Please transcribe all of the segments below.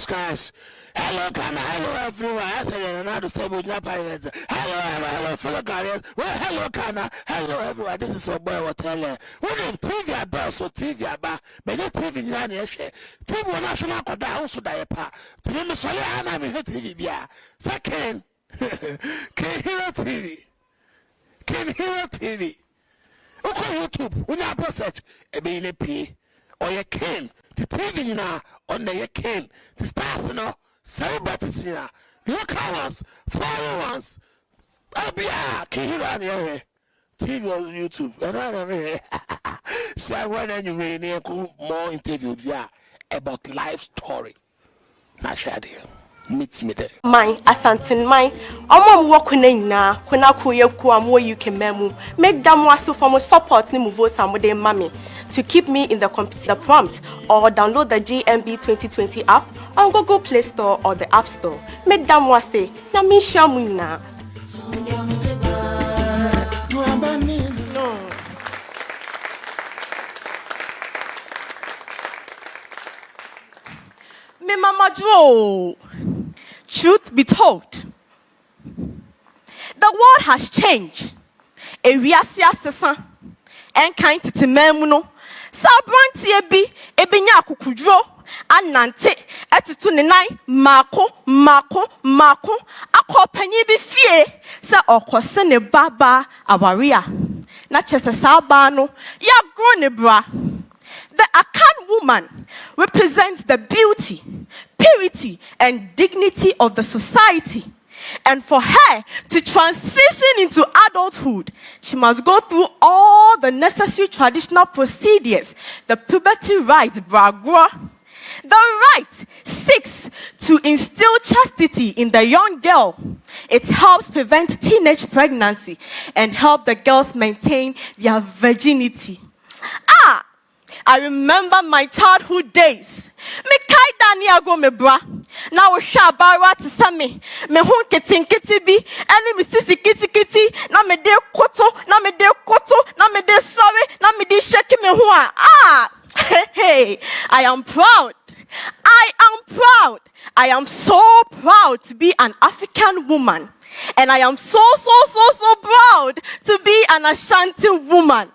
Guys. Hello, Ghana. Hello, everyone. I said, another seven pirates. Hello, fellow Ghanaians. Well, hello, Ghana. Hello, everyone. This is your boy, Watele. When I'm TV about, so TV about, but not TV in Yanish. TV national could also die apart. To me, Solly, I'm in TV. Second, Ken Hero TV. Okay, YouTube, when you search, a being P or your Ken. The TV now on the Ken. The stars now. Celebrities here, local ones, foreign ones. Kihira TV on YouTube. So I want anyway more interview about life story. Nashadi, meet me there. Mine, Asantin, mine. I'm walking na kuna kuye kuwa mo UK memu. Make them wasu for mo support ni mo vote amode mami to keep me in the computer prompt or download the GMB 2020 app on Google Play Store or the App Store. Make them wase na mi shamuna. No. Me mama Joe. Truth be told, the world has changed. Ewiasia sesa enkan tete mamuno sabranti ebinya akukudro anante etutu ne nan mako akopanyi bi fie se okose ne baba awaria na chese saba no ya grow ne bra. The Akan woman represents the beauty, purity, and dignity of the society. And for her to transition into adulthood, she must go through all the necessary traditional procedures. The puberty rite, bragua. The rite seeks to instill chastity in the young girl. It helps prevent teenage pregnancy and help the girls maintain their virginity. I remember my childhood days. Me kai dani ago me bra. Na wo hwa barwa te se me hu ketinketi bi ene me sisi kitty na me de koto na me de sorry na me de shake me hu hey, I am proud. I am so proud to be an African woman, and I am so proud to be an Ashanti woman.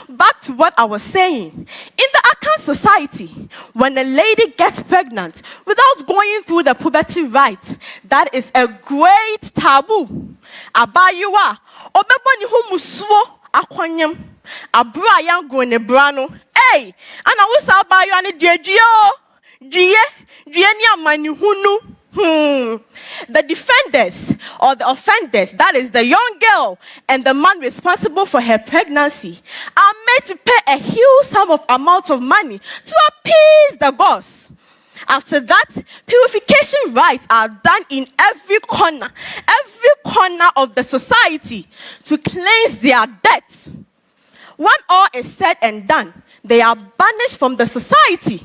Back to what I was saying. In the Akan society, when a lady gets pregnant without going through the puberty rite, that is a great taboo. Abayuwa, obebo ni hu musuo akwanyem. Abra yango ne brano. Hey, ana wusa abayuwa ni die ni amani hunu. The defenders or the offenders, that is the young girl and the man responsible for her pregnancy, are made to pay a huge sum of amount of money to appease the gods. After that, purification rites are done in every corner of the society to cleanse their debts. When all is said and done, they are banished from the society.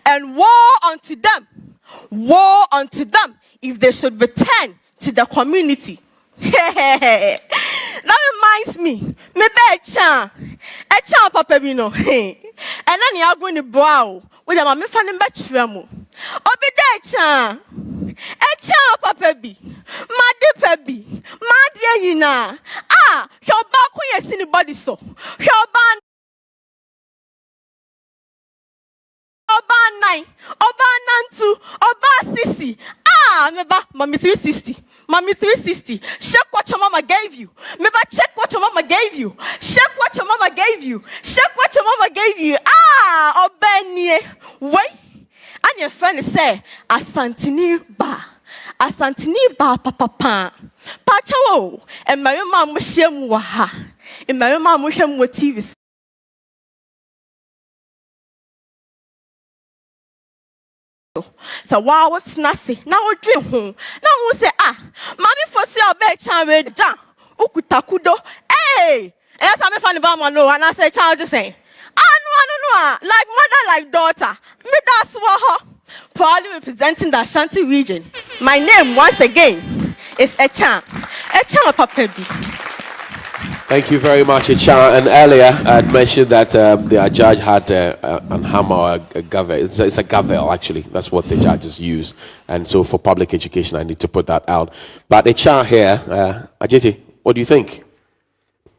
And woe unto them if they should return to the community. That reminds me papa bino. And then you are going to brow with a mammy fanning batchramu. Obidecha papa bi madi yina your back when you see anybody so your band Oba 9, Oba 6, Mommy 360. Check what your mama gave you. Maybe check what your mama gave you. Check what your mama gave you. Obenye. Wait. And your friend say, Asantini ba papa. Pachawo. And my mom was shame waha. And my mom was shame with TV. So wow, what's nasty? Now we dream home. Now we say, mommy for sure bed child down. Ukutakudo. Hey! And that's how me find about my no, and I say child just saying. No. Like mother, like daughter. Me that's what her. Proudly representing the Ashanti region. My name once again is Echan. Echan Papebi. Thank you very much, Ichan. And earlier, I had mentioned that the judge had a hammer or a gavel. It's a gavel, actually. That's what the judges use. And so for public education, I need to put that out. But Ichan here, Ajiti, what do you think?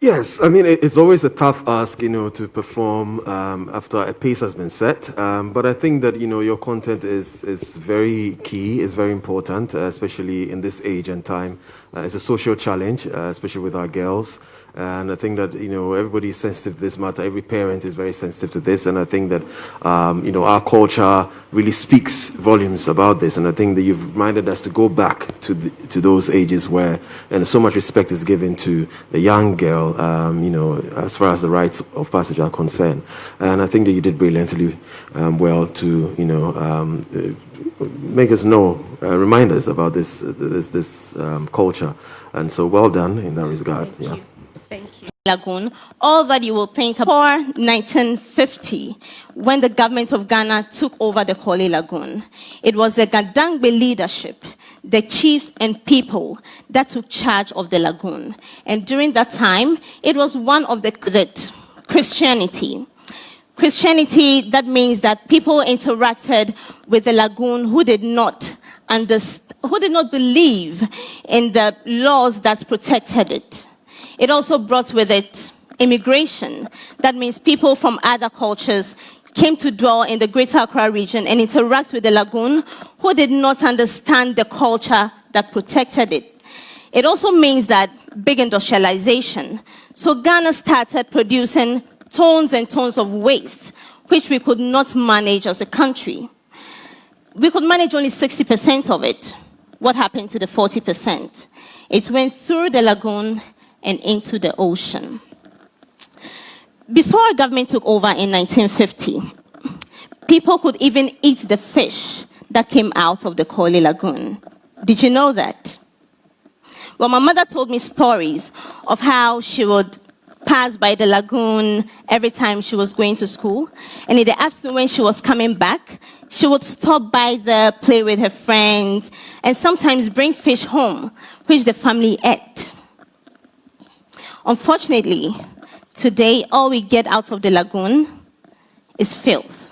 Yes, I mean, it's always a tough ask, to perform after a pace has been set. But I think that, your content is very key, is very important, especially in this age and time. It's a social challenge, especially with our girls. And I think that, everybody is sensitive to this matter. Every parent is very sensitive to this. And I think that, our culture really speaks volumes about this. And I think that you've reminded us to go back to those ages where so much respect is given to the young girl, as far as the rites of passage are concerned. And I think that you did brilliantly well to, make us know, remind us about this culture. And so well done in that regard. Thank you. Thank you. Lagoon, all that you will think about 1950, when the government of Ghana took over the Korle Lagoon. It was the Gadangbe leadership, the chiefs and people that took charge of the lagoon. And during that time, it was one of the Christianity. Christianity, that means that people interacted with the lagoon who did not believe in the laws that protected it. It also brought with it immigration. That means people from other cultures came to dwell in the Greater Accra region and interact with the lagoon who did not understand the culture that protected it. It also means that big industrialization. So Ghana started producing tons and tons of waste, which we could not manage as a country. We could manage only 60% of it. What happened to the 40%? It went through the lagoon and into the ocean. Before our government took over in 1950, people could even eat the fish that came out of the Korle Lagoon. Did you know that? Well, my mother told me stories of how she would pass by the lagoon every time she was going to school. And in the afternoon when she was coming back, she would stop by there, play with her friends, and sometimes bring fish home, which the family ate. Unfortunately, today, all we get out of the lagoon is filth.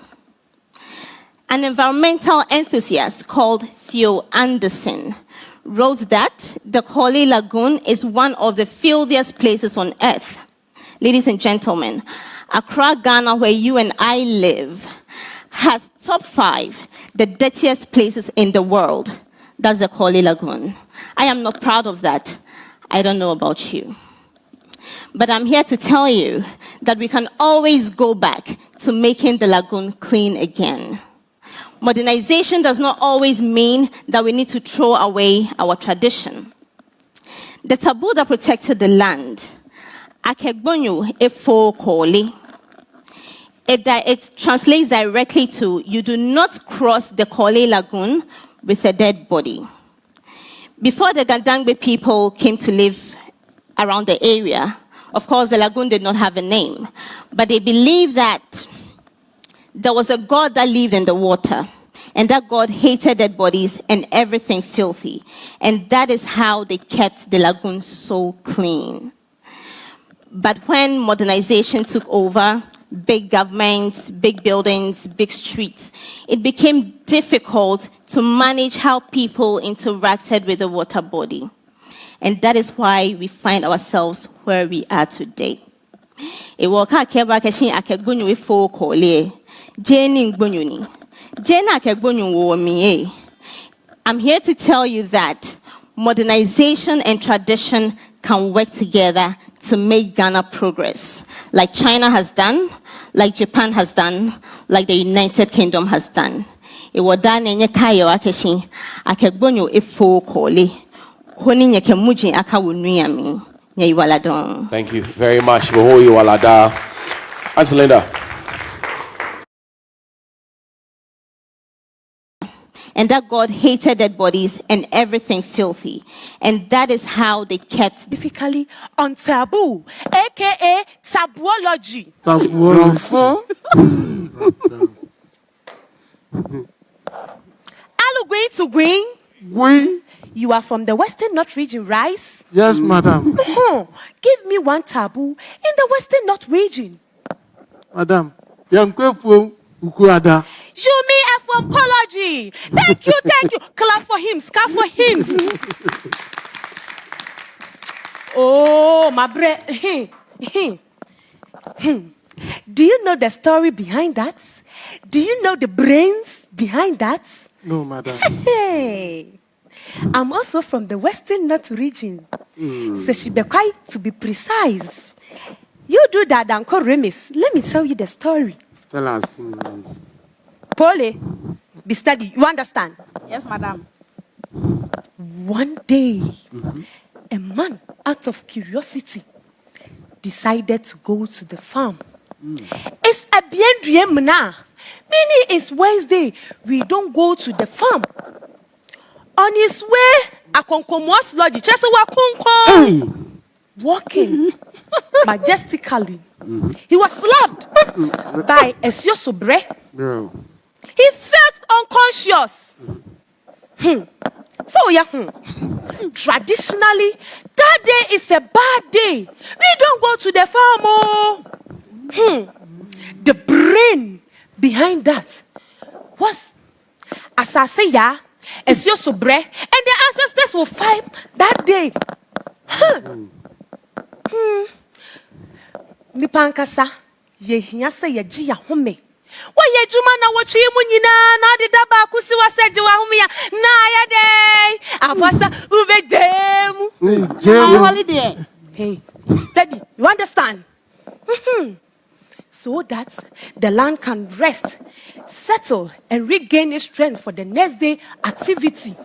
An environmental enthusiast called Theo Anderson wrote that the Korle Lagoon is one of the filthiest places on earth. Ladies and gentlemen, Accra, Ghana, where you and I live, has top 5 the dirtiest places in the world. That's the Korle Lagoon. I am not proud of that. I don't know about you. But I'm here to tell you that we can always go back to making the lagoon clean again. Modernization does not always mean that we need to throw away our tradition. The taboo that protected the land, Akegbonyu Efo Korle, it translates directly to, you do not cross the Korle Lagoon with a dead body. Before the Gadangbe people came to live around the area, of course, the lagoon did not have a name, but they believed that there was a God that lived in the water, and that God hated dead bodies and everything filthy. And that is how they kept the lagoon so clean. But when modernization took over, big governments, big buildings, big streets, it became difficult to manage how people interacted with the water body. And that is why we find ourselves where we are today. I'm here to tell you that modernization and tradition can work together to make Ghana progress, like China has done, like Japan has done, like the United Kingdom has done. Thank you very much. Auntie Linda. And that God hated dead bodies and everything filthy. And that is how they kept specifically on taboo, aka tabuology. Alu green to green. You are from the Western North region, right? Yes, madam. Give me one taboo in the Western North region. Madam, Yankwefu Ukuada. You mean ethnology. Thank you. Clap for him, clap for him. Oh, my bread. Do you know the story behind that? Do you know the brains behind that? No, madam. Hey, I'm also from the Western North region. So she be quite to be precise. You do that, Uncle Remis. Let me tell you the story. Tell us. Polly, be steady. You understand? Yes, madam. One day, a man, out of curiosity, decided to go to the farm. It's a bien now. Meaning it's Wednesday. We don't go to the farm. On his way, Akonkomwas Lodge, walking majestically. He was slapped by a Siosobre. He felt unconscious. So, traditionally, that day is a bad day. We don't go to the farm. The brain behind that was, as I say, a Siosobre, and the ancestors will fight that day. Nipankasa, ye say ye gia home. Why ye jumana what you munina, na de daba kusiwa sejiwa humia, na ya day. Abasa ube jemu. Holiday. Hey, steady. You understand? So that the land can rest, settle, and regain its strength for the next day activity.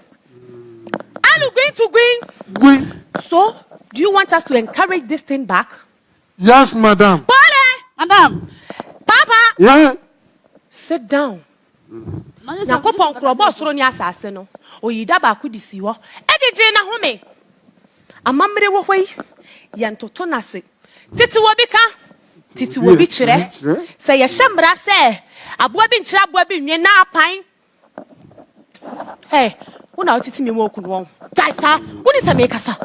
Are you going to win? So, do you want us to encourage this thing back? Yes, madam. Pole! Madam. Papa! Yeah. Sit down. Na kopon krobo soro ni asase no. Oyida ba ku disi ho. Edeje na home. Amamre wo hoi. Yantoto na se. Titi wo bi ka. Titi wo bi kire. Se ye hyemra se. Aboa bi nkire aboa bi nwe na apan. Hey, una otiti me mo ku no. Dai sa, woni se me kasa.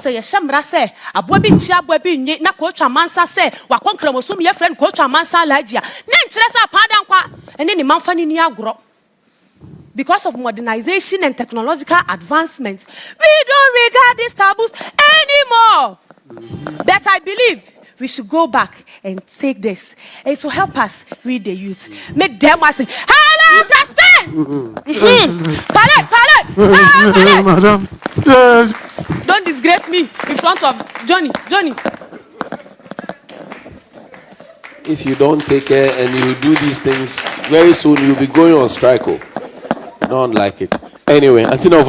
Se ye hyemra se aboa bi nkire aboa bi nwe na ko twa mansa se wakonkra mosum ye friend ko twa mansa lagia. Na nkire sa padan kwa ene ni manfa ni agro. Because of modernization and technological advancements, we don't regard these taboos anymore. But I believe we should go back and take this. It will help us read the youth. Make them say, hello, understand? Palette! Madam. Yes. Don't disgrace me in front of Johnny. If you don't take care and you do these things, very soon you'll be going on strike. I don't like it. Anyway, until now,